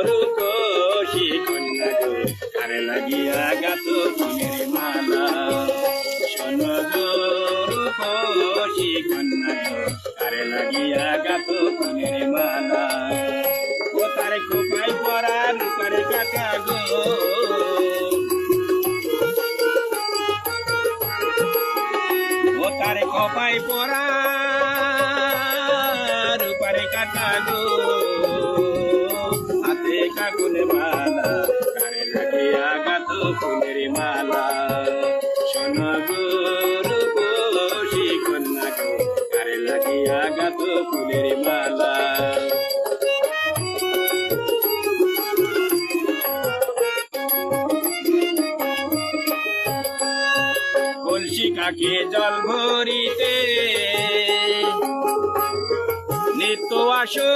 রূপসী কন্যা গো কারে লাগিয়া গাত ফুলের মালা। শোনো গো রূপসী কন্যা গো কারে লাগিয়া গাত ফুলের মালা। ও তারে খোপায় পরা রূপার কাটা গো, ও তারে খোপায় পরা রূপার কাটা গো, হাতে কাকুনে মালা কারে লাগিয়া গাত ফুলের মালা। শোনো গো রূপসী কন্যা গো কারে লাগিয়া গাত ফুলের মালা। কলসি কাকে জল ভরিতে নিত্য আসো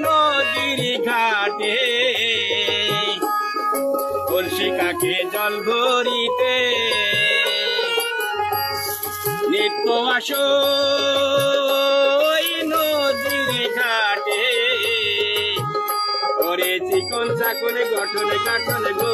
নদীর ঘাটে। কলসি কাকে জল ভরিতে নিত্য আসো নদীর ঘাটে। ওরে চিকন চাকনে গঠনে কাঠনে গো,